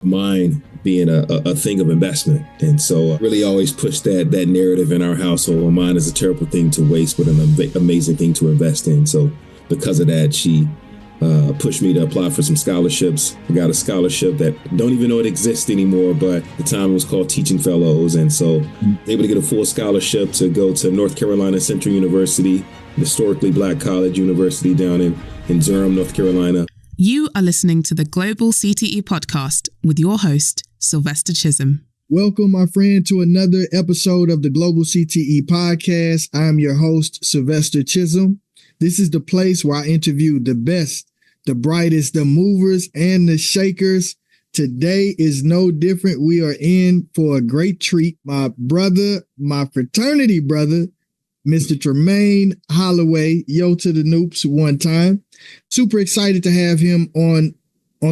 mine being a thing of investment. And so I really always push that narrative in our household. Mine is a terrible thing to waste, but an amazing thing to invest in. So because of that, she pushed me to apply for some scholarships. I got a scholarship that don't even know it exists anymore, but at the time it was called Teaching Fellows. And so able to get a full scholarship to go to North Carolina Central University, historically Black college university down in Durham, North Carolina. You are listening to the Global CTE podcast with your host, Sylvester Chisom. Welcome, my friend, to another episode of the Global CTE podcast. I'm your host, Sylvester Chisom. This is the place where I interview the best, the brightest, the movers and the shakers. Today is no different. We are in for a great treat. My brother, my fraternity brother, Mr. Tremain Holloway, yo to the noops one time. Super excited to have him on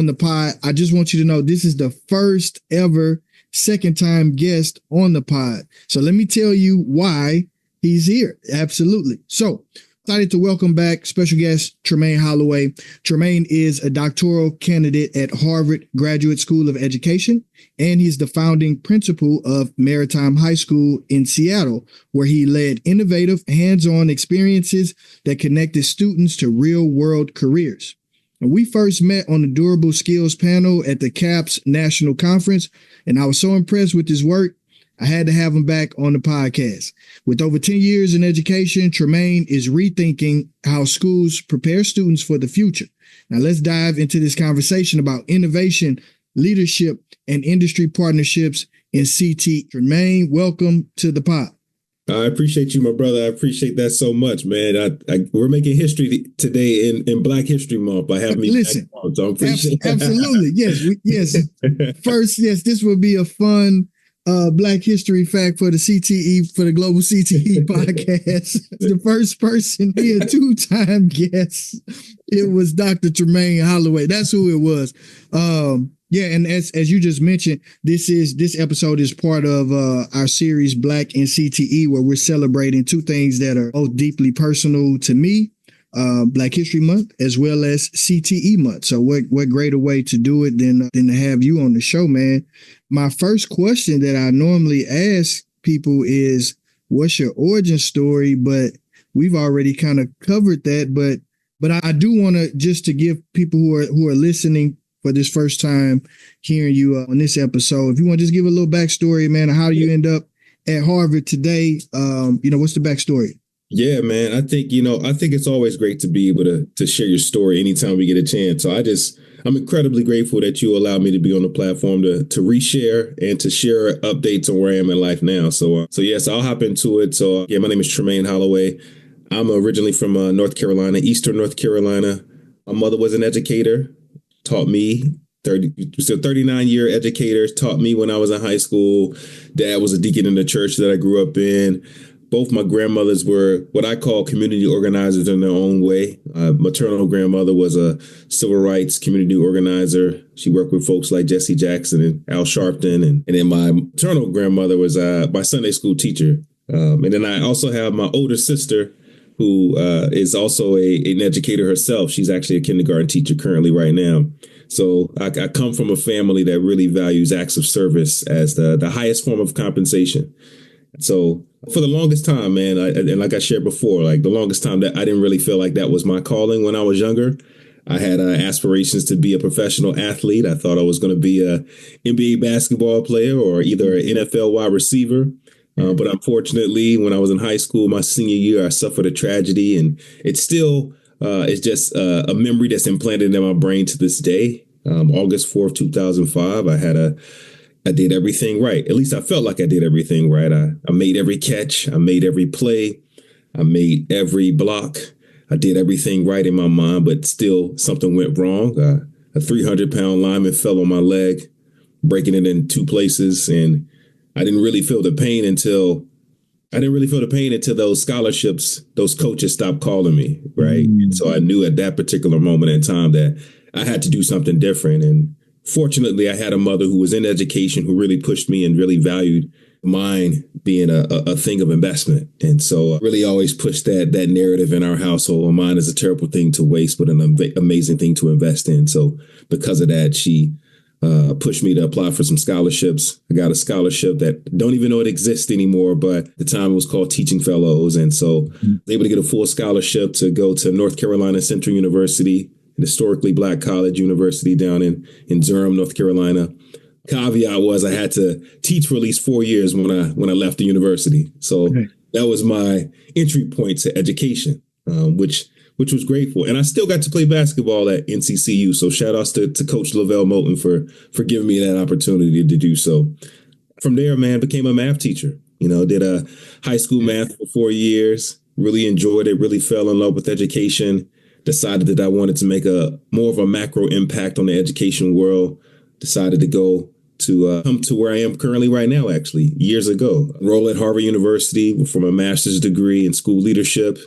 the pod. I just want you to know this is the first ever second time guest on the pod. So let me tell you why he's here. Absolutely. So excited to welcome back special guest Tremain Holloway. Tremain is a doctoral candidate at Harvard Graduate School of Education, and he's the founding principal of Maritime High School in Seattle, where he led innovative hands-on experiences that connected students to real-world careers. And we first met on the Durable Skills panel at the CAPS National Conference, and I was so impressed with his work, I had to have him back on the podcast. With over 10 years in education, Tremain is rethinking how schools prepare students for the future. Now let's dive into this conversation about innovation, leadership, and industry partnerships in CT. Tremain, welcome to the pod. I appreciate you, my brother. I appreciate that so much, man. We're making history today in Black History Month by having me back on, so I appreciate absolutely. Yes. First, yes, this will be a fun Black history fact for the CTE, for the Global CTE podcast. The first person, be a two-time guest. It was Dr. Tremain Holloway. That's who it was. And as you just mentioned, this episode is part of our series Black In CTE, where we're celebrating two things that are both deeply personal to me. Black History Month as well as CTE Month. So what greater way to do it than to have you on the show, man. My first question that I normally ask people is, what's your origin story? But we've already kind of covered that. But I do want to just to give people who are listening for this first time hearing you on this episode, if you want to just give a little backstory, man, how do you end up at Harvard today? What's the backstory? Yeah, man. I think it's always great to be able to share your story anytime we get a chance. So I'm incredibly grateful that you allowed me to be on the platform to reshare and to share updates on where I am in life now. So yes, I'll hop into it. So my name is Tremain Holloway. I'm originally from North Carolina, Eastern North Carolina. My mother was an educator, taught me 39-year educator, taught me when I was in high school. Dad was a deacon in the church that I grew up in. Both my grandmothers were what I call community organizers in their own way. Maternal grandmother was a civil rights community organizer. She worked with folks like Jesse Jackson and Al Sharpton. And then my maternal grandmother was my Sunday school teacher. And then I also have my older sister who is also an educator herself. She's actually a kindergarten teacher currently right now. So I come from a family that really values acts of service as the highest form of compensation. So for the longest time, man, and like I shared before, like the longest time that I didn't really feel like that was my calling when I was younger. I had aspirations to be a professional athlete. I thought I was going to be a NBA basketball player or either an NFL wide receiver. But unfortunately, when I was in high school, my senior year, I suffered a tragedy, and it's still it's just a memory that's implanted in my brain to this day. August 4th, 2005, I did everything right. At least I felt like I did everything right. I made every catch. I made every play. I made every block. I did everything right in my mind, but still something went wrong. A 300-pound lineman fell on my leg, breaking it in two places. And I didn't really feel the pain until those scholarships, those coaches stopped calling me. Right. And so I knew at that particular moment in time that I had to do something different. And fortunately, I had a mother who was in education who really pushed me and really valued mine being a thing of investment. And so I really always push that narrative in our household. Mine is a terrible thing to waste, but an amazing thing to invest in. So because of that, she pushed me to apply for some scholarships. I got a scholarship that don't even know it exists anymore, but at the time it was called Teaching Fellows. And so I was able to get a full scholarship to go to North Carolina Central University, an historically Black college university down in Durham, North Carolina. Caveat was I had to teach for at least 4 years when I left the university. So that was my entry point to education, which was grateful. And I still got to play basketball at NCCU. So shout outs to Coach Lavelle Moulton for giving me that opportunity to do so. From there, man, became a math teacher. Did a high school math for 4 years, really enjoyed it, really fell in love with education, decided that I wanted to make more of a macro impact on the education world, decided to go to come to where I am currently right now, actually, years ago. Enrolled at Harvard University for my master's degree in school leadership,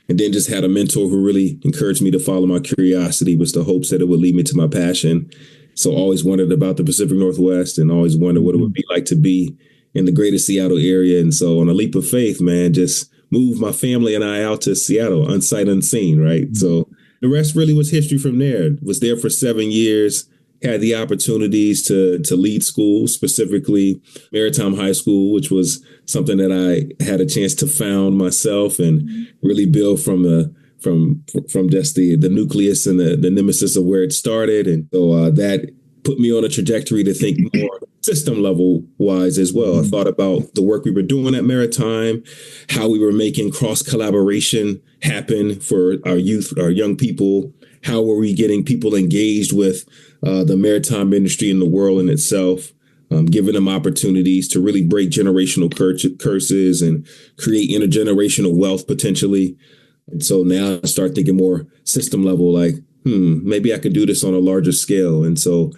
and then just had a mentor who really encouraged me to follow my curiosity with the hopes that it would lead me to my passion. So always wondered about the Pacific Northwest and always wondered what it would be like to be in the greater Seattle area. And so on a leap of faith, man, just moved my family and I out to Seattle, unsight unseen, right? So the rest really was history from there. Was there for 7 years. Had the opportunities to lead schools, specifically Maritime High School, which was something that I had a chance to found myself and really build from just the nucleus and the nemesis of where it started. And so that put me on a trajectory to think more system level wise as well. I thought about the work we were doing at Maritime, how we were making cross collaboration happen for our youth, our young people. How were we getting people engaged with the maritime industry and the world in itself, giving them opportunities to really break generational curses and create intergenerational wealth potentially. And so now I start thinking more system level, like, maybe I could do this on a larger scale. And so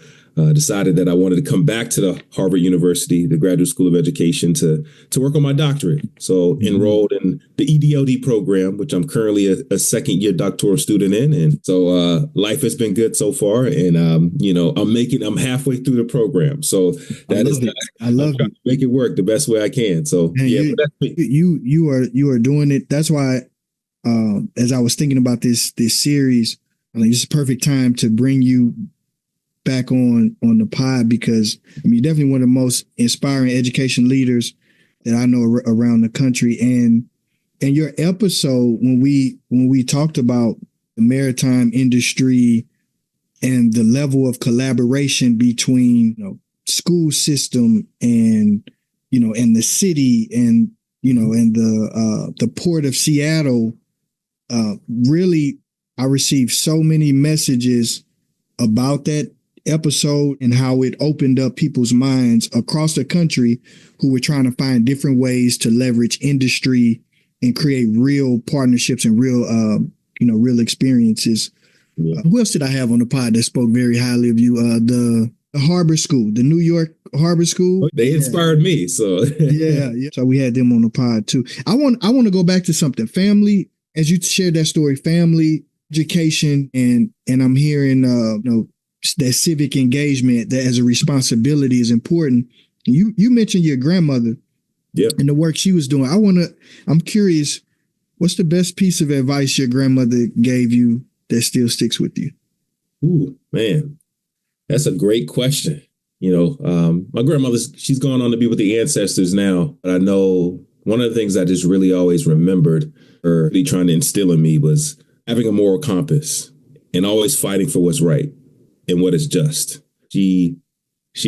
decided that I wanted to come back to the Harvard University, the Graduate School of Education, to work on my doctorate. So enrolled in the EDLD program, which I'm currently a second year doctoral student in. And so life has been good so far. And, I'm halfway through the program. So I love it. Make it work the best way I can. So you are doing it. That's why, as I was thinking about this series, it's a perfect time to bring you back on the pod, because you're definitely one of the most inspiring education leaders that I know around the country. And your episode, when we talked about the maritime industry and the level of collaboration between school system and and the city and and the port of Seattle, really I received so many messages about that episode and how it opened up people's minds across the country who were trying to find different ways to leverage industry and create real partnerships and real experiences. Yeah. Who else did I have on the pod that spoke very highly of you? The Harbor School, the New York Harbor School. They inspired me. So yeah. So we had them on the pod too. I want to go back to something. Family, as you shared that story, family, education, and I'm hearing that civic engagement, that as a responsibility is important. You mentioned your grandmother, and the work she was doing. I'm curious, what's the best piece of advice your grandmother gave you that still sticks with you? Ooh, man, that's a great question. My grandmother, she's gone on to be with the ancestors now, but I know one of the things I just really always remembered her really trying to instill in me was having a moral compass and always fighting for what's right and what is just. She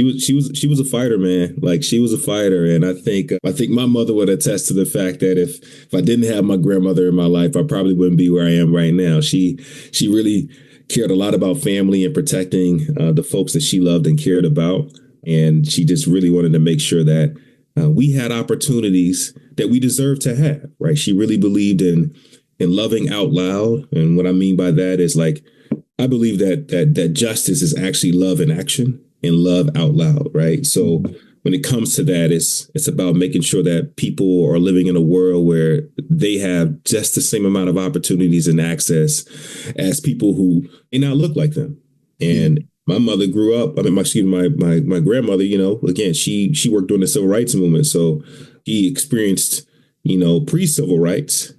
was a fighter, man. Like, she was a fighter. And I think my mother would attest to the fact that if I didn't have my grandmother in my life, I probably wouldn't be where I am right now. She really cared a lot about family and protecting the folks that she loved and cared about. And she just really wanted to make sure that we had opportunities that we deserve to have, right? She really believed in loving out loud. And what I mean by that is, like, I believe that justice is actually love in action and love out loud, right? So when it comes to that, it's about making sure that people are living in a world where they have just the same amount of opportunities and access as people who may not look like them. And my mother grew up, my grandmother, again, she worked during the civil rights movement. So she experienced, pre-civil rights,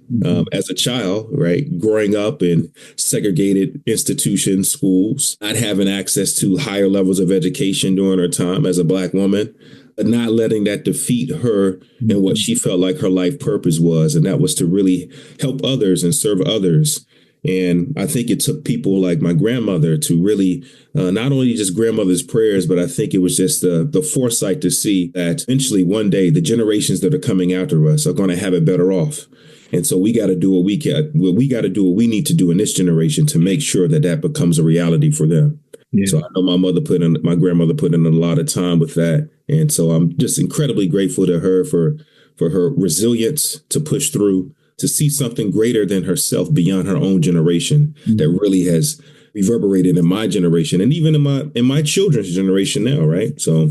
as a child, right? Growing up in segregated institutions, schools, not having access to higher levels of education during her time as a Black woman, but not letting that defeat her and what she felt like her life purpose was. And that was to really help others and serve others. And I think it took people like my grandmother to really not only just grandmother's prayers, but I think it was just the foresight to see that eventually one day the generations that are coming after us are going to have it better off. And so we got to do what we can. We got to do what we need to do in this generation to make sure that that becomes a reality for them. Yeah. So I know my grandmother put in a lot of time with that. And so I'm just incredibly grateful to her for her resilience to push through, to see something greater than herself beyond her own generation that really has reverberated in my generation and even in my children's generation now. Right. So,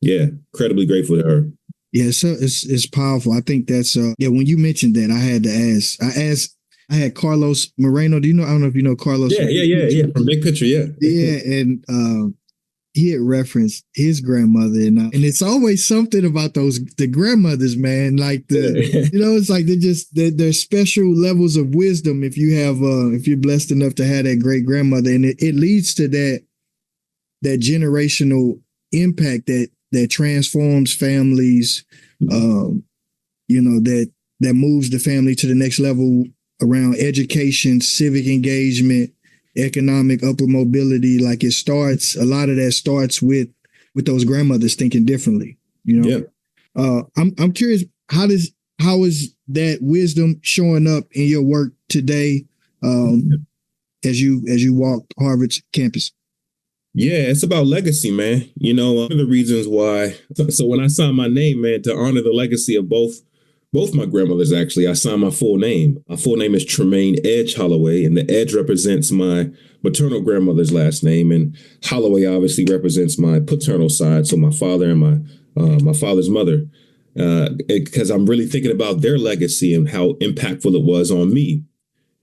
yeah, incredibly grateful to her. Yeah, so it's powerful. I think that's when you mentioned that, I had to ask. I had Carlos Moreno. I don't know if you know Carlos. Yeah. From Big Picture. Yeah. Yeah. And he had referenced his grandmother, and it's always something about the grandmothers, man. Like it's like they're special levels of wisdom if you're blessed enough to have that great grandmother, and it leads to that generational impact that transforms families, that moves the family to the next level around education, civic engagement, economic upward mobility. Like a lot of that starts with those grandmothers thinking differently, Yeah. I'm curious, how is that wisdom showing up in your work today, as you walk Harvard's campus? Yeah, it's about legacy, man. One of the reasons why. So when I signed my name, man, to honor the legacy of both my grandmothers, actually, I signed my full name. My full name is Tremain Holloway, and the Edge represents my maternal grandmother's last name, and Holloway obviously represents my paternal side, so my father and my father's mother, because I'm really thinking about their legacy and how impactful it was on me.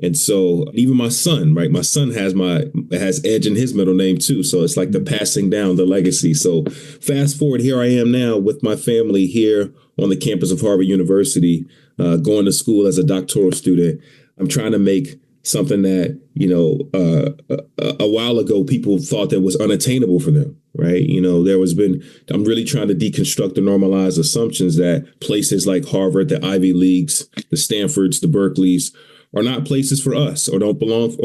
And so even my son, right? My son has Edge in his middle name too. So it's like the passing down the legacy. So fast forward, here I am now with my family here on the campus of Harvard University, going to school as a doctoral student. I'm trying to make something that, a while ago, people thought that was unattainable for them, right? I'm really trying to deconstruct and normalize assumptions that places like Harvard, the Ivy Leagues, the Stanfords, the Berkeleys, are not places for us, or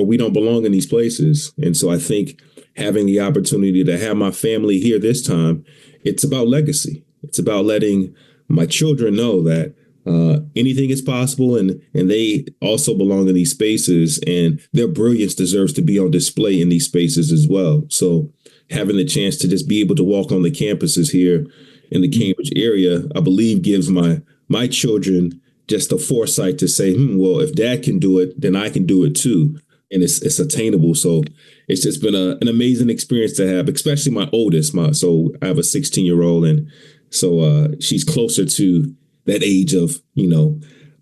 we don't belong in these places. And so I think having the opportunity to have my family here this time, it's about legacy. It's about letting my children know that anything is possible, and they also belong in these spaces, and their brilliance deserves to be on display in these spaces as well. So having the chance to just be able to walk on the campuses here in the Cambridge area, I believe gives my children just the foresight to say, well, if dad can do it, then I can do it too. And it's attainable. So it's just been an amazing experience to have, especially my oldest. So I have a 16-year-old. And so she's closer to that age of,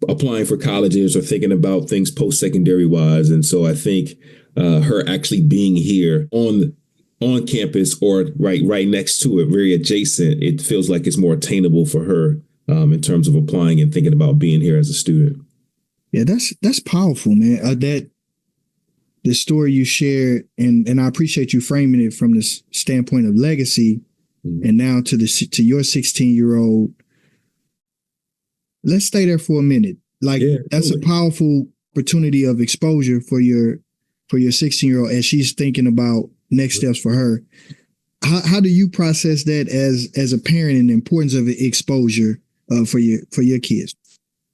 applying for colleges or thinking about things post-secondary wise. And so I think her actually being here on campus or right next to it, very adjacent, it feels like it's more attainable for her. In terms of applying and thinking about being here as a student. Yeah, that's powerful, man. That the story you shared, and I appreciate you framing it from this standpoint of legacy, and now to your 16-year-old. Let's stay there for a minute. That's a powerful opportunity of exposure for your 16-year-old as she's thinking about next steps for her. How do you process that as a parent and the importance of exposure for your kids?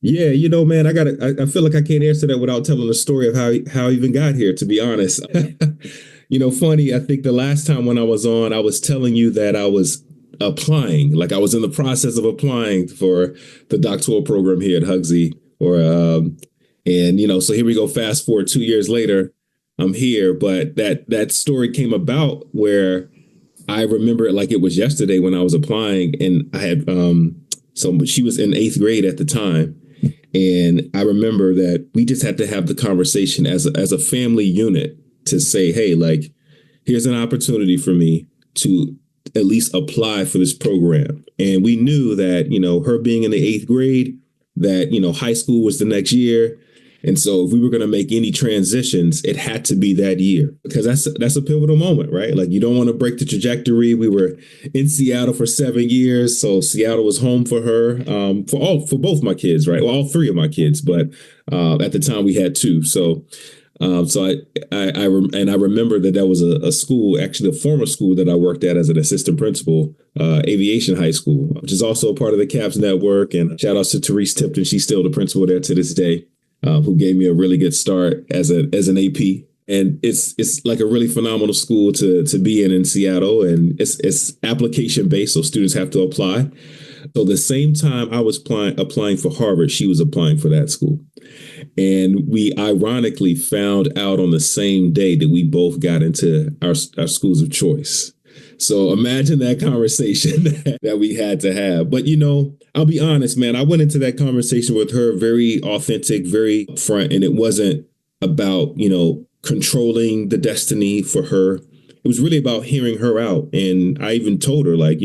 Yeah, man, I feel like I can't answer that without telling the story of how I even got here, to be honest. Funny, I think the last time when I was on, I was telling you that I was applying, like I was in the process of applying for the doctoral program here at Hugsy, so here we go, fast forward 2 years later, I'm here. But that story came about where I remember it like it was yesterday when I was applying, and I had, so she was in 8th grade at the time. And I remember that we just had to have the conversation as a family unit to say, hey, like, here's an opportunity for me to at least apply for this program. And we knew that, her being in the 8th grade that, high school was the next year. And so if we were going to make any transitions, it had to be that year, because that's a pivotal moment, right? Like, you don't want to break the trajectory. We were in Seattle for 7 years. So Seattle was home for her, for both my kids, right? Well, all three of my kids. But at the time we had two. So I remember that was a school, actually a former school that I worked at as an assistant principal, Aviation High School, which is also a part of the CAPS network. And shout out to Therese Tipton. She's still the principal there to this day. Who gave me a really good start as an AP. And it's like a really phenomenal school to be in Seattle, and it's application based, so students have to apply. So the same time I was applying for Harvard, she was applying for that school. And we ironically found out on the same day that we both got into our schools of choice. So imagine that conversation that we had to have. But, I'll be honest, man, I went into that conversation with her very authentic, very upfront, and it wasn't about, controlling the destiny for her. It was really about hearing her out. And I even told her, like,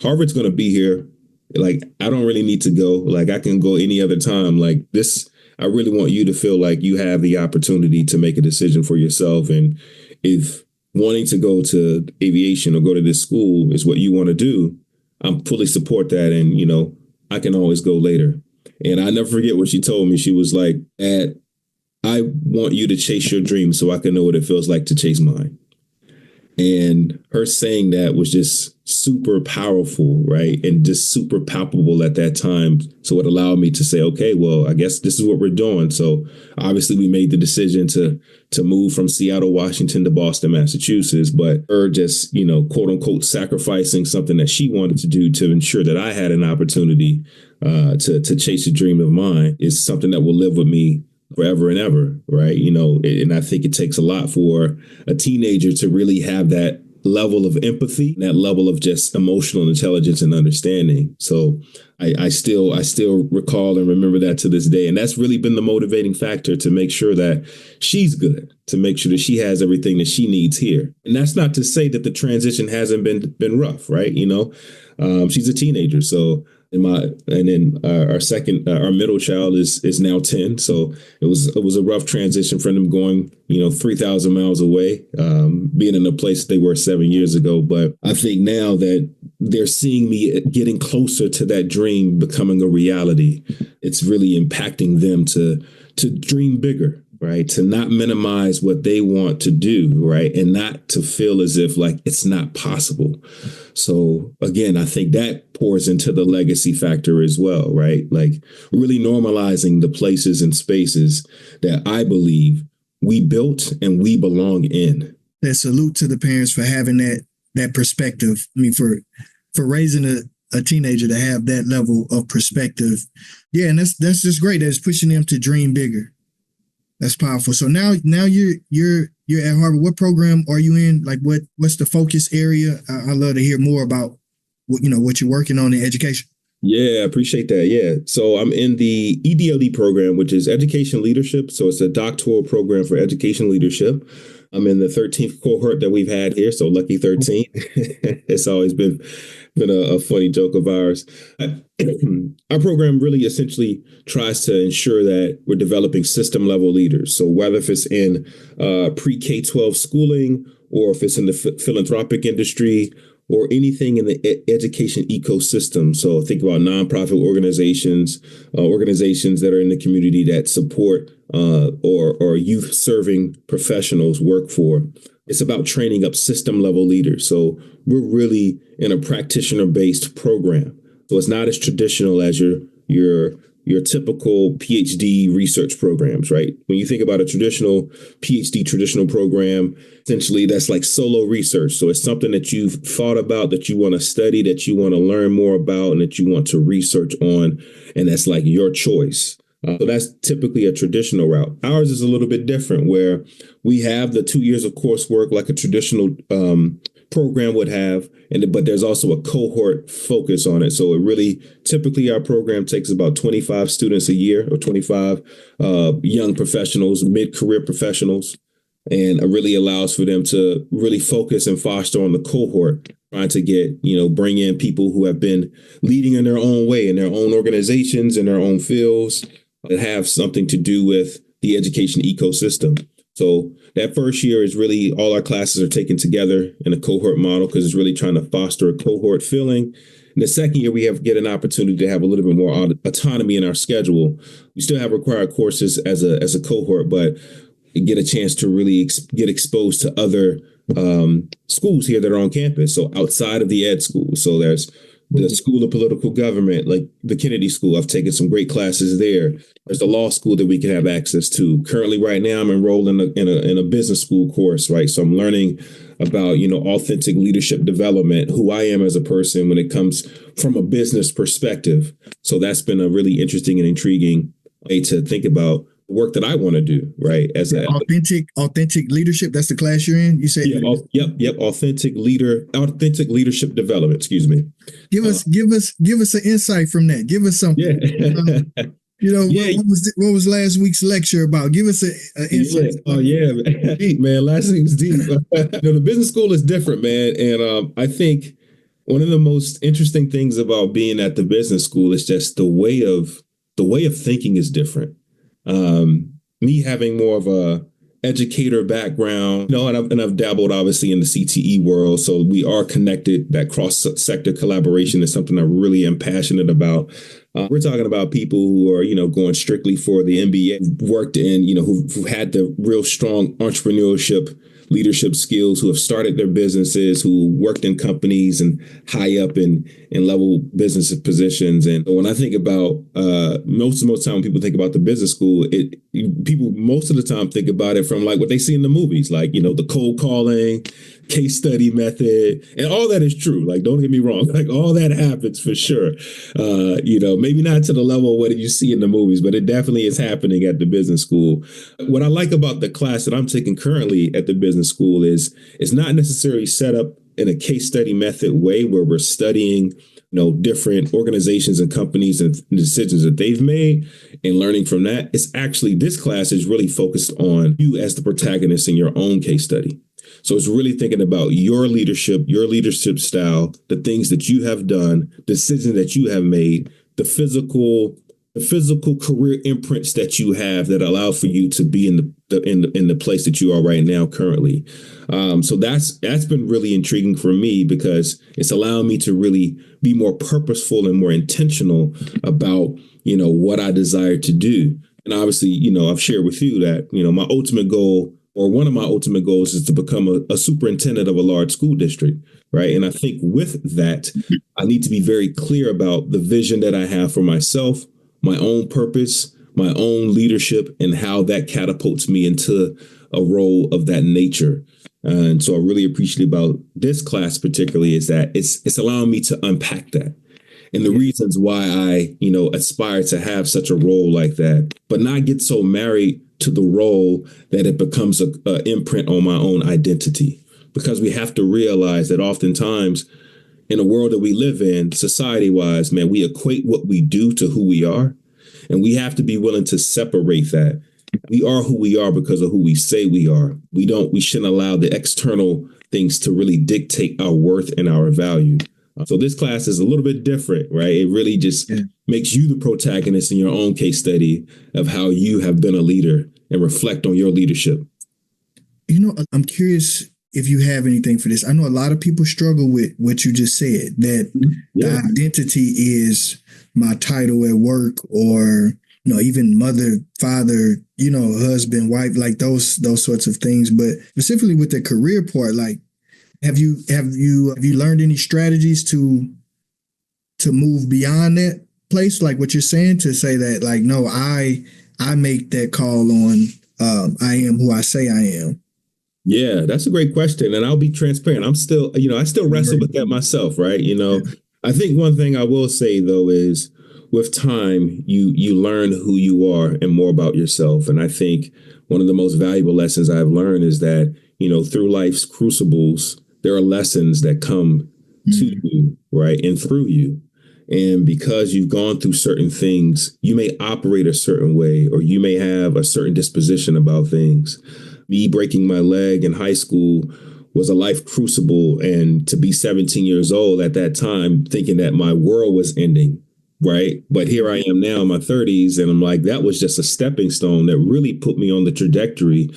Harvard's going to be here. Like, I don't really need to go. Like, I can go any other time. Like, this, I really want you to feel like you have the opportunity to make a decision for yourself. And if wanting to go to aviation or go to this school is what you want to do, I'm fully support that. And, I can always go later. And I never forget what she told me. She was like, I want you to chase your dreams so I can know what it feels like to chase mine. And her saying that was just super powerful, right? And just super palpable at that time. So it allowed me to say, okay, well, I guess this is what we're doing. So obviously we made the decision to move from Seattle, Washington to Boston, Massachusetts. But her just, quote unquote, sacrificing something that she wanted to do to ensure that I had an opportunity to chase a dream of mine is something that will live with me forever and ever, right? And I think it takes a lot for a teenager to really have that level of empathy, that level of just emotional intelligence and understanding. So I still recall and remember that to this day. And that's really been the motivating factor to make sure that she's good, to make sure that she has everything that she needs here. And that's not to say that the transition hasn't been rough, right? She's a teenager. So our middle child is now 10. So it was a rough transition for them going, 3,000 miles away, being in a place they were 7 years ago. But I think now that they're seeing me getting closer to that dream becoming a reality, it's really impacting them to dream bigger, right? To not minimize what they want to do, right? And not to feel as if like it's not possible. So again, I think that pours into the legacy factor as well, right? Like really normalizing the places and spaces that I believe we built and we belong in. That salute to the parents for having that perspective. I mean, for raising a teenager to have that level of perspective. Yeah, and that's just great. That's pushing them to dream bigger. That's powerful. So now you're at Harvard. What program are you in? Like what's the focus area? I'd love to hear more about what you're working on in education. Yeah, I appreciate that. Yeah. So I'm in the EDLE program, which is education leadership. So it's a doctoral program for education leadership. I'm in the 13th cohort that we've had here. So lucky 13. It's always been a funny joke of ours. Our program really essentially tries to ensure that we're developing system level leaders. So whether if it's in pre-K-12 schooling or if it's in the philanthropic industry or anything in the education ecosystem. So think about nonprofit organizations that are in the community that support or youth serving professionals work for. It's about training up system level leaders. So we're really in a practitioner based program. So it's not as traditional as your typical PhD research programs, right? When you think about a traditional PhD program, essentially that's like solo research. So it's something that you've thought about, that you want to study, that you want to learn more about, and that you want to research on. And that's like your choice. So that's typically a traditional route. Ours is a little bit different, where we have the 2 years of coursework like a traditional program would have, but there's also a cohort focus on it. So it really, typically our program takes about 25 students a year, or 25 young professionals, mid-career professionals. and it really allows for them to really focus and foster on the cohort, trying to get, bring in people who have been leading in their own way, in their own organizations, in their own fields, that have something to do with the education ecosystem. So that first year is really all our classes are taken together in a cohort model because it's really trying to foster a cohort feeling. In the second year, we get an opportunity to have a little bit more autonomy in our schedule. We still have required courses as a cohort, but get a chance to really get exposed to other schools here that are on campus. So outside of the ed school. So there's the School of Political Government, like the Kennedy School. I've taken some great classes there. There's the law school that we can have access to. Currently, right now, I'm enrolled in a business school course, right? So I'm learning about, authentic leadership development, who I am as a person when it comes from a business perspective. So that's been a really interesting and intriguing way to think about work that I want to do, right? As authentic leadership. That's the class you're in. You said, yep. Authentic leadership development. Excuse me. Give us an insight from that. Give us something. Yeah. What was last week's lecture about? Give us an insight. Oh yeah, deep, man. Last week was deep. The business school is different, man, and I think one of the most interesting things about being at the business school is just the way of thinking is different. Me having more of a educator background, and I've dabbled obviously in the CTE world, so we are connected. That cross-sector collaboration is something I really am passionate about. We're talking about people who are, going strictly for the MBA, worked in, who've had the real strong entrepreneurship, leadership skills, who have started their businesses, who worked in companies and high up in level business positions. And when I think about most of the time when people think about the business school, people most of the time think about it from like what they see in the movies, like, the cold calling, case study method, and all that is true. Like, don't get me wrong, like all that happens for sure. Maybe not to the level of what you see in the movies, but it definitely is happening at the business school. What I like about the class that I'm taking currently at the business school is it's not necessarily set up in a case study method way where we're studying, different organizations and companies and decisions that they've made and learning from that. It's actually, this class is really focused on you as the protagonist in your own case study. So it's really thinking about your leadership style, the things that you have done, decisions that you have made, the physical career imprints that you have that allow for you to be in the place that you are right now currently. So that's been really intriguing for me because it's allowing me to really be more purposeful and more intentional about, what I desire to do. And obviously, I've shared with you that, my ultimate goal, or one of my ultimate goals, is to become a superintendent of a large school district, right? And I think with that, I need to be very clear about the vision that I have for myself, my own purpose, my own leadership, and how that catapults me into a role of that nature. And so I really appreciate about this class particularly is that it's allowing me to unpack that. And the reasons why I, aspire to have such a role like that, but not get so married to the role that it becomes a imprint on my own identity. Because we have to realize that oftentimes in the world that we live in, society-wise, man, we equate what we do to who we are. And we have to be willing to separate that. We are who we are because of who we say we are. We shouldn't allow the external things to really dictate our worth and our value. So this class is a little bit different, right? It really just makes you the protagonist in your own case study of how you have been a leader and reflect on your leadership. I'm curious if you have anything for this. I know a lot of people struggle with what you just said, that the identity is my title at work, or, even mother, father, husband, wife, like those sorts of things. But specifically with the career part, like, have you learned any strategies to move beyond that place, like what you're saying, to say that, like, no, I make that call on I am who I say I am? Yeah, that's a great question. And I'll be transparent. I'm still, I still wrestle with that myself, right? I think one thing I will say, though, is with time, you learn who you are and more about yourself. And I think one of the most valuable lessons I've learned is that, through life's crucibles, there are lessons that come to you, right? And through you. And because you've gone through certain things, you may operate a certain way, or you may have a certain disposition about things. Me breaking my leg in high school was a life crucible. And to be 17 years old at that time, thinking that my world was ending. Right. But here I am now in my 30s. And I'm like, that was just a stepping stone that really put me on the trajectory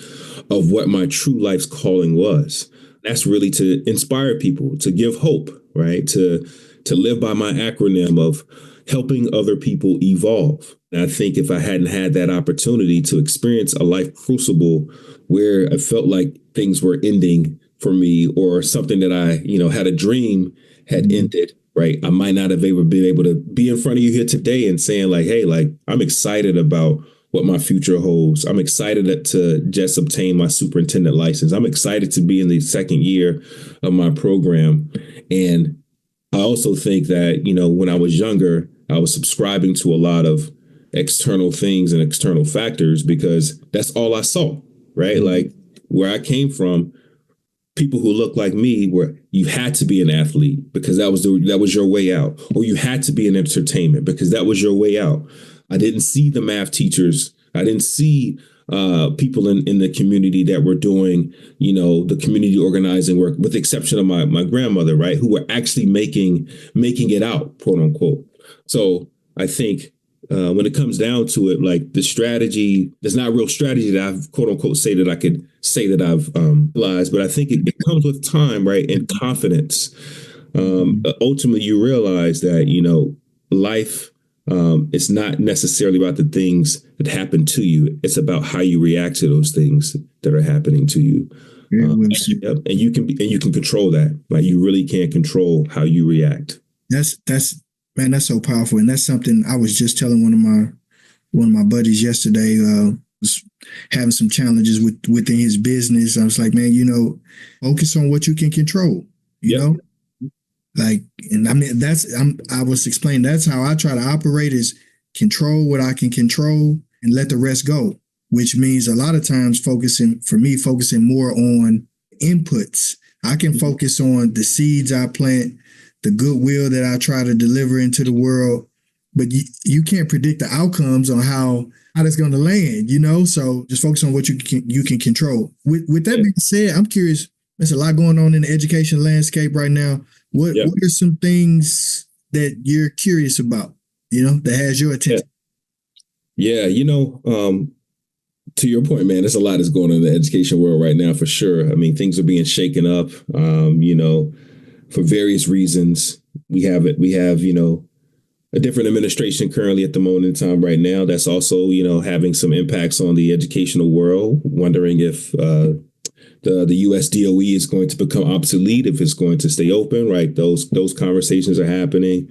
of what my true life's calling was. That's really to inspire people, to give hope, right? To live by my acronym of helping other people evolve. And I think if I hadn't had that opportunity to experience a life crucible where I felt like things were ending for me, or something that I, had a dream had ended, right? I might not have been able to be in front of you here today and saying like, hey, like, I'm excited about what my future holds. I'm excited to just obtain my superintendent license. I'm excited to be in the second year of my program. And I also think that, when I was younger, I was subscribing to a lot of external things and external factors because that's all I saw, right? Mm-hmm. Like where I came from, people who look like me, where you had to be an athlete because that was your way out, or you had to be in entertainment because that was your way out. I didn't see the math teachers. I didn't see people in the community that were doing, the community organizing work, with the exception of my grandmother, right, who were actually making it out, quote unquote. So I think when it comes down to it, like the strategy, there's not a real strategy that I've, quote unquote, I could say that I've realized, but I think it comes with time, right, and confidence. Ultimately, you realize that, life, it's not necessarily about the things that happen to you. It's about how you react to those things that are happening to you. And you can control that. Like you really can control how you react. That's man, that's so powerful. And that's something I was just telling one of my buddies yesterday, was having some challenges within his business. I was like, man, focus on what you can control, you know? Like, and I mean, I was explaining, that's how I try to operate, is control what I can control and let the rest go, which means a lot of times focusing more on inputs. I can focus on the seeds I plant, the goodwill that I try to deliver into the world, but you can't predict the outcomes on how that's going to land, So just focus on what you can control. With that being said, I'm curious. There's a lot going on in the education landscape right now. What are some things that you're curious about, that has your attention? Yeah, to your point, man, there's a lot that's going on in the education world right now, for sure. I mean, things are being shaken up, for various reasons. We have, a different administration currently at the moment in time right now that's also, having some impacts on the educational world, wondering if the US DOE is going to become obsolete, if it's going to stay open, right? Those conversations are happening.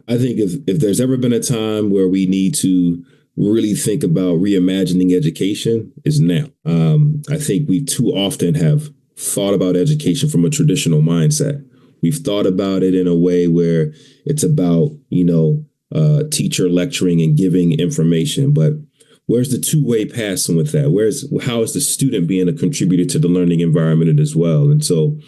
I think if there's ever been a time where we need to really think about reimagining education, is now. I think we too often have thought about education from a traditional mindset. We've thought about it in a way where it's about, teacher lecturing and giving information, but where's the two-way passing with that? How is the student being a contributor to the learning environment as well? And so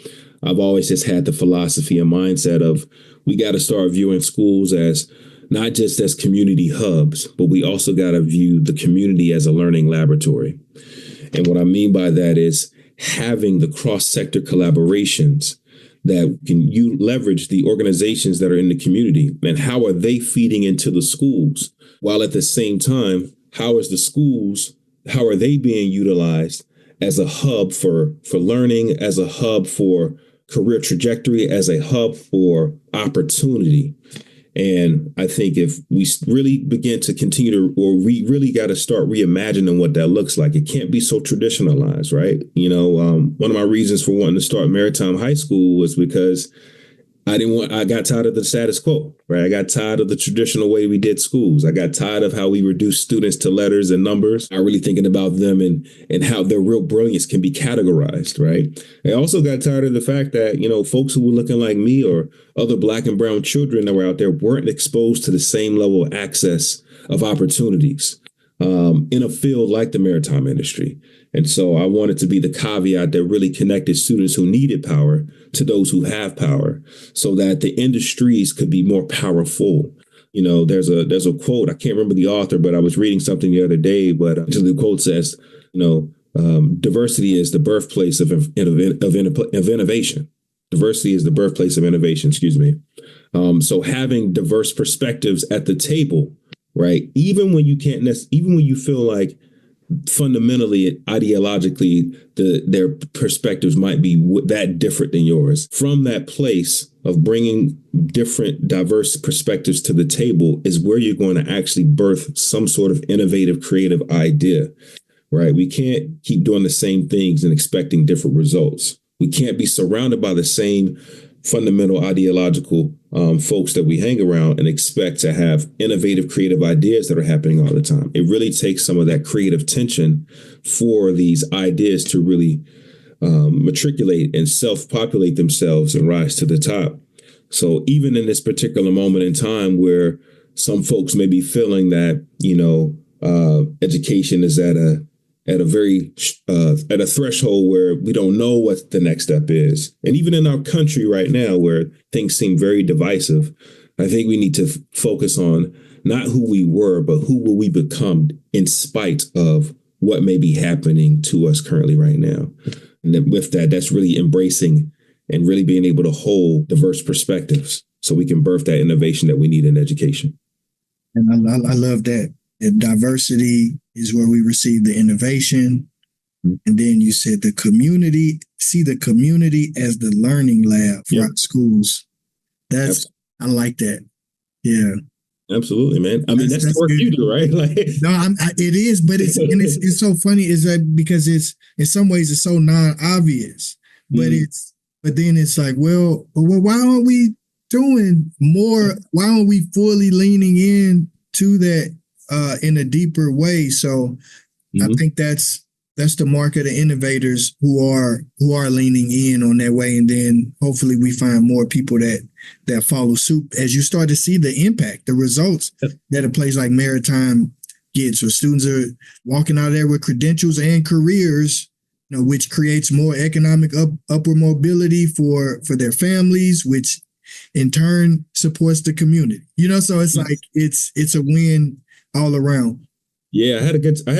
I've always just had the philosophy and mindset of we got to start viewing schools as not just as community hubs, but we also got to view the community as a learning laboratory. And what I mean by that is having the cross-sector collaborations that you leverage the organizations that are in the community, and how are they feeding into the schools, while at the same time, how are they being utilized as a hub for learning, as a hub for career trajectory, as a hub for opportunity? And I think if we really begin to we really got to start reimagining what that looks like. It can't be so traditionalized, right? One of my reasons for wanting to start Maritime High School was because I got tired of the status quo, right? I got tired of the traditional way we did schools. I got tired of how we reduced students to letters and numbers. I'm really thinking about them and how their real brilliance can be categorized, right? I also got tired of the fact that, folks who were looking like me or other Black and brown children that were out there weren't exposed to the same level of access of opportunities in a field like the maritime industry. And so I wanted to be the caveat that really connected students who needed power to those who have power, so that the industries could be more powerful. There's a quote, I can't remember the author, but I was reading something the other day, but the quote says, diversity is the birthplace of innovation. Diversity is the birthplace of innovation, excuse me. So having diverse perspectives at the table, right? Even when you even when you feel like fundamentally, ideologically, their perspectives might be that different than yours. From that place of bringing different, diverse perspectives to the table is where you're going to actually birth some sort of innovative, creative idea, right? We can't keep doing the same things and expecting different results. We can't be surrounded by the same fundamental ideological folks that we hang around and expect to have innovative, creative ideas that are happening all the time. It really takes some of that creative tension for these ideas to really matriculate and self-populate themselves and rise to the top. So even in this particular moment in time where some folks may be feeling that, education is at a threshold where we don't know what the next step is. And even in our country right now, where things seem very divisive, I think we need to focus on not who we were, but who will we become in spite of what may be happening to us currently right now. And then with that, that's really embracing and really being able to hold diverse perspectives so we can birth that innovation that we need in education. And I love that. Diversity is where we receive the innovation. Mm-hmm. And then you said the community, see the community as the learning lab for our schools. I like that. Yeah. Absolutely, man. I mean, that's the work you do, right? It is, but it's so funny is that because it's in some ways it's so non-obvious, but but then it's like, well, why aren't we doing more? Why aren't we fully leaning in to that in a deeper way? So I think that's the mark of the innovators who are leaning in on that way, and then hopefully we find more people that follow suit as you start to see the impact, the results that a place like Maritime gets, where students are walking out of there with credentials and careers, which creates more economic upward mobility for their families, which in turn supports the community. So it's like it's a win all around. Yeah, I had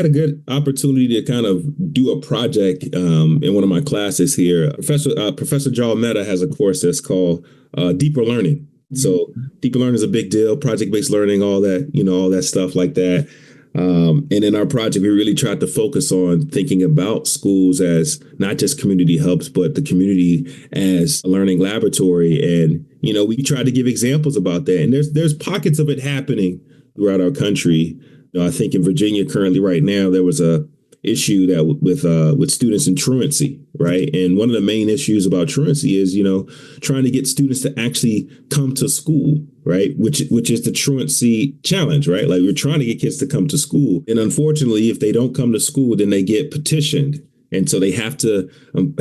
a good opportunity to kind of do a project in one of my classes here. Professor Joel Mehta has a course that's called Deeper Learning. So deeper learning is a big deal, project-based learning, all that, all that stuff like that. And in our project, we really tried to focus on thinking about schools as not just community hubs, but the community as a learning laboratory. And, we tried to give examples about that. And there's pockets of it happening throughout our country. I think in Virginia currently right now, there was a issue that with students in truancy, right? And one of the main issues about truancy is, trying to get students to actually come to school, right? Which is the truancy challenge, right? Like we're trying to get kids to come to school. And unfortunately, if they don't come to school, then they get petitioned. And so they have to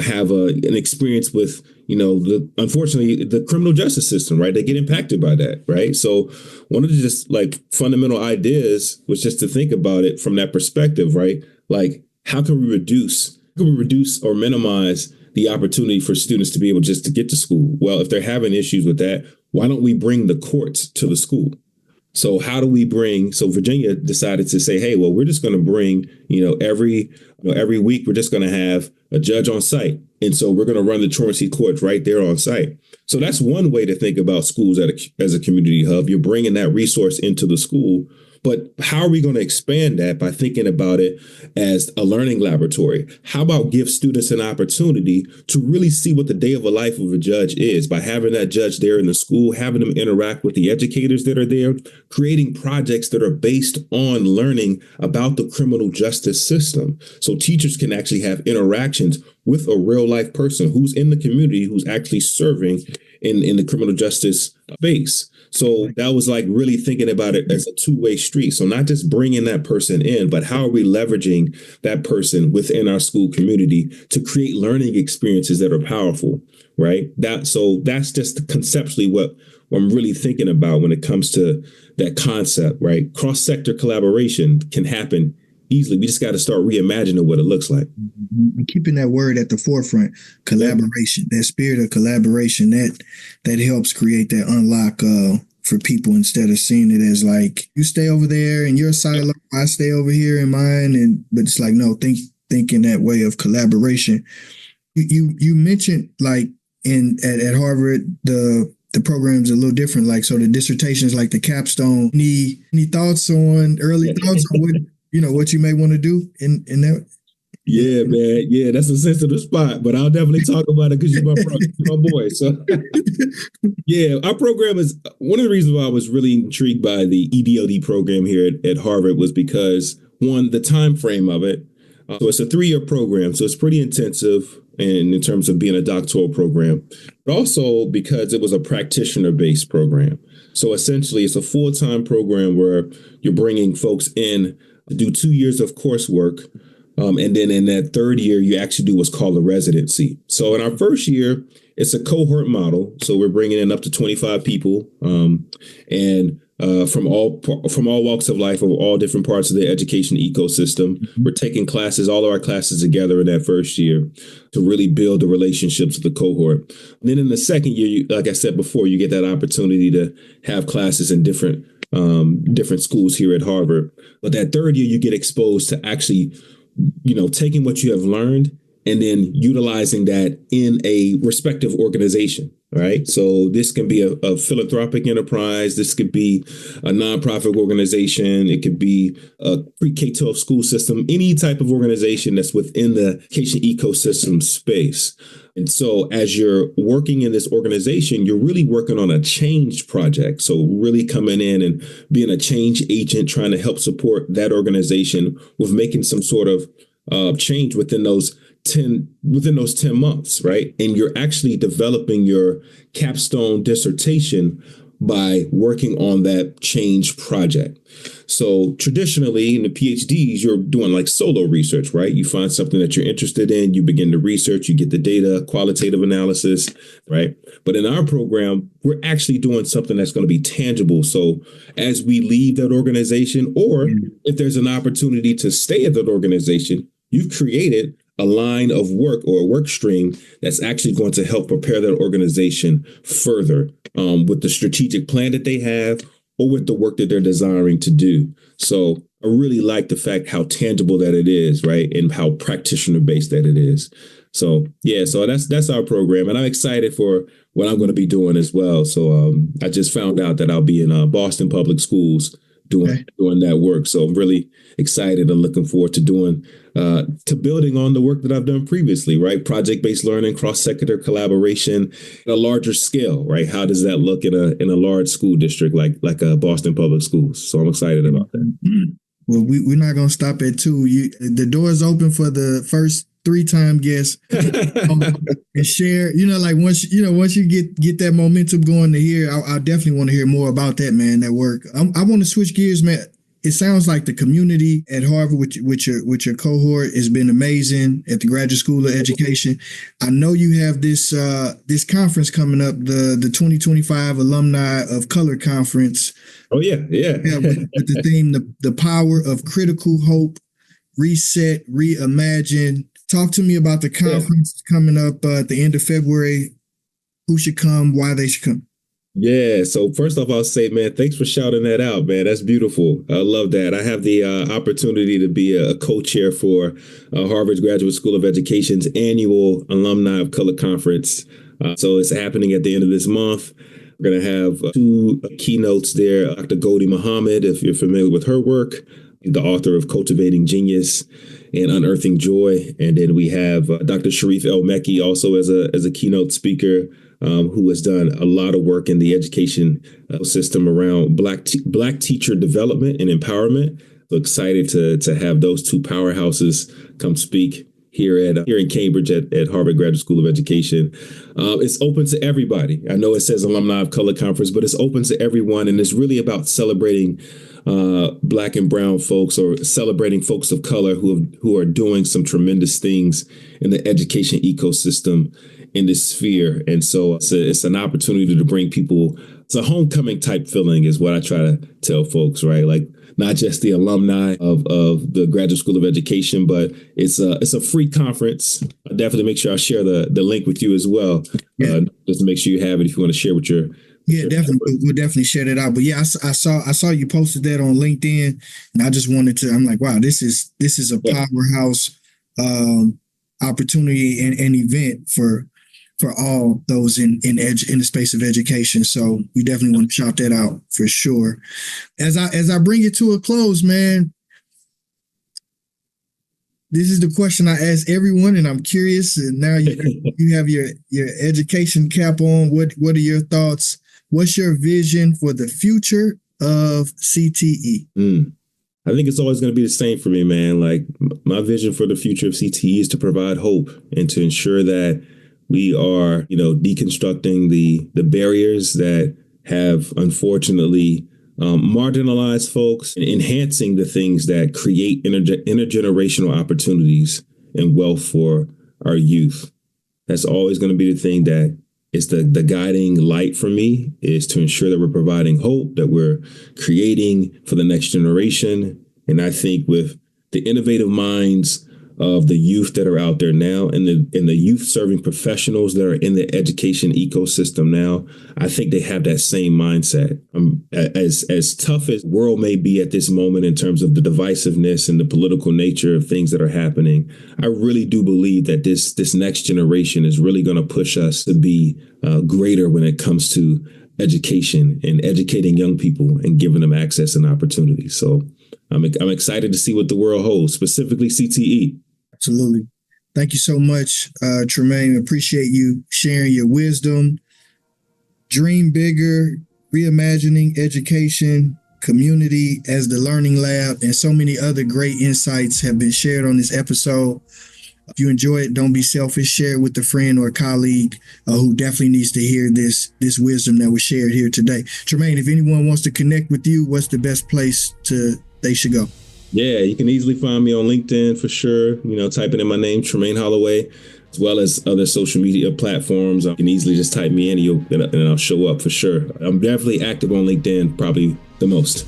have an experience with, unfortunately, the criminal justice system, right? They get impacted by that, right? So one of the just like fundamental ideas was just to think about it from that perspective, right? Like, how can we reduce or minimize the opportunity for students to be able just to get to school? Well, if they're having issues with that, why don't we bring the courts to the school? So how do we so Virginia decided to say, hey, well, we're just going to bring, every week, we're just going to have a judge on site. And so we're going to run the truancy courts right there on site. So that's one way to think about schools as a community hub. You're bringing that resource into the school. But how are we going to expand that by thinking about it as a learning laboratory? How about give students an opportunity to really see what the day of a life of a judge is by having that judge there in the school, having them interact with the educators that are there, creating projects that are based on learning about the criminal justice system. So teachers can actually have interactions with a real life person who's in the community, who's actually serving in the criminal justice space. So that was like really thinking about it as a two-way street. So not just bringing that person in, but how are we leveraging that person within our school community to create learning experiences that are powerful, right? So that's just conceptually what I'm really thinking about when it comes to that concept, right? Cross-sector collaboration can happen easily. We just got to start reimagining what it looks like. And keeping that word at the forefront, collaboration, that spirit of collaboration, that helps create that unlock for people, instead of seeing it as like you stay over there in your silo, I stay over here in mine. But it's like, no, think think in that way of collaboration. You mentioned like at Harvard the program's a little different. Like, so the dissertations like the capstone. Any thoughts on what you may want to do in that? Yeah, man. Yeah, that's a sensitive spot, but I'll definitely talk about it because you're my boy. So, yeah, our program is one of the reasons why I was really intrigued by the EDLD program here at Harvard was because, one, the time frame of it. So it's a 3-year program, so it's pretty intensive in terms of being a doctoral program, but also because it was a practitioner-based program. So essentially, it's a full-time program where you're bringing folks in to do 2 years of coursework. And then in that 3rd year, you actually do what's called a residency. So in our 1st year, it's a cohort model. So we're bringing in up to 25 people and from all walks of life, of all different parts of the education ecosystem. Mm-hmm. We're taking classes, all of our classes together in that 1st year to really build the relationships with the cohort. And then in the 2nd year, like I said before, you get that opportunity to have classes in different schools here at Harvard. But that 3rd year, you get exposed to actually taking what you have learned and then utilizing that in a respective organization, right? So this can be a philanthropic enterprise. This could be a nonprofit organization. It could be a pre-K-12 school system, any type of organization that's within the education ecosystem space. And so as you're working in this organization, you're really working on a change project. So really coming in and being a change agent, trying to help support that organization with making some sort of change within those 10 months, right? And you're actually developing your capstone dissertation by working on that change project. So traditionally in the PhDs, you're doing like solo research, right? You find something that you're interested in, you begin to research, you get the data, qualitative analysis, right? But in our program, we're actually doing something that's going to be tangible. So as we leave that organization, or if there's an opportunity to stay at that organization, you've created a line of work or a work stream that's actually going to help prepare that organization further with the strategic plan that they have or with the work that they're desiring to do. So I really like the fact how tangible that it is, right? And how practitioner based that it is. So, yeah, so that's our program. And I'm excited for what I'm going to be doing as well. So I just found out that I'll be in Boston Public Schools doing that work. So I'm really excited and looking forward to building on the work that I've done previously, right? Project-based learning, cross-sector collaboration at a larger scale, right? How does that look in a large school district like Boston Public Schools? So I'm excited about that. Well, we're not going to stop at 2. The door is open for the first 3-time guests and share, like once you get that momentum going to here, I definitely want to hear more about that, man, that work. I want to switch gears, man. It sounds like the community at Harvard with your cohort has been amazing at the Graduate School of Education. I know you have this conference coming up, the 2025 Alumni of Color Conference. Oh yeah. With the theme, the power of critical hope, reset, reimagine. Talk to me about the conference coming up at the end of February. Who should come? Why they should come? Yeah. So first off, I'll say, man, thanks for shouting that out, man. That's beautiful. I love that. I have the opportunity to be a co-chair for Harvard's Graduate School of Education's annual Alumni of Color Conference. So it's happening at the end of this month. We're going to have 2 keynotes there. Dr. Gholdy Muhammad, if you're familiar with her work, the author of Cultivating Genius and Unearthing Joy. And then we have Dr. Sharif El-Mekki also as a keynote speaker, who has done a lot of work in the education system around Black teacher development and empowerment. So excited to have those 2 powerhouses come speak here in Cambridge at Harvard Graduate School of Education. It's open to everybody. I know it says Alumni of Color Conference, but it's open to everyone. And it's really about celebrating Black and brown folks, or celebrating folks of color who are doing some tremendous things in the education ecosystem in this sphere. And so it's an opportunity to bring people. It's a homecoming type feeling is what I try to tell folks, right? Like not just the alumni of the Graduate School of Education, but it's a free conference. I'll definitely make sure I share the link with you as well, just to make sure you have it if you want to share with your. Definitely. We'll definitely share that out. But yeah, I saw you posted that on LinkedIn, and I just wanted to. I'm like, wow, this is a powerhouse opportunity and event for all those in the space of education. So we definitely want to shout that out for sure. As I bring it to a close, man, this is the question I ask everyone, and I'm curious. And now you have your education cap on. What are your thoughts? What's your vision for the future of CTE? I think it's always going to be the same for me, man. Like my vision for the future of CTE is to provide hope and to ensure that we are, deconstructing the barriers that have unfortunately marginalized folks and enhancing the things that create intergenerational opportunities and wealth for our youth. That's always going to be the thing that is the guiding light for me, is to ensure that we're providing hope, that we're creating for the next generation. And I think with the innovative minds of the youth that are out there now and the youth serving professionals that are in the education ecosystem now, I think they have that same mindset. As tough as the world may be at this moment in terms of the divisiveness and the political nature of things that are happening, I really do believe that this next generation is really going to push us to be greater when it comes to education and educating young people and giving them access and opportunities. So I'm excited to see what the world holds, specifically CTE. Absolutely. Thank you so much, Tremain. Appreciate you sharing your wisdom. Dream bigger, reimagining education, community as the learning lab, and so many other great insights have been shared on this episode. If you enjoy it, don't be selfish. Share it with a friend or a colleague who definitely needs to hear this wisdom that was shared here today. Tremain, if anyone wants to connect with you, what's the best place they should go? Yeah, you can easily find me on LinkedIn for sure. Typing in my name, Tremain Holloway, as well as other social media platforms. You can easily just type me in and I'll show up for sure. I'm definitely active on LinkedIn, probably the most.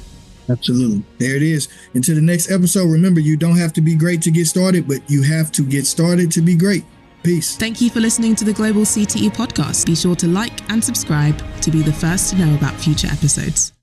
Absolutely. There it is. Until the next episode, remember, you don't have to be great to get started, but you have to get started to be great. Peace. Thank you for listening to the Global CTE podcast. Be sure to like and subscribe to be the first to know about future episodes.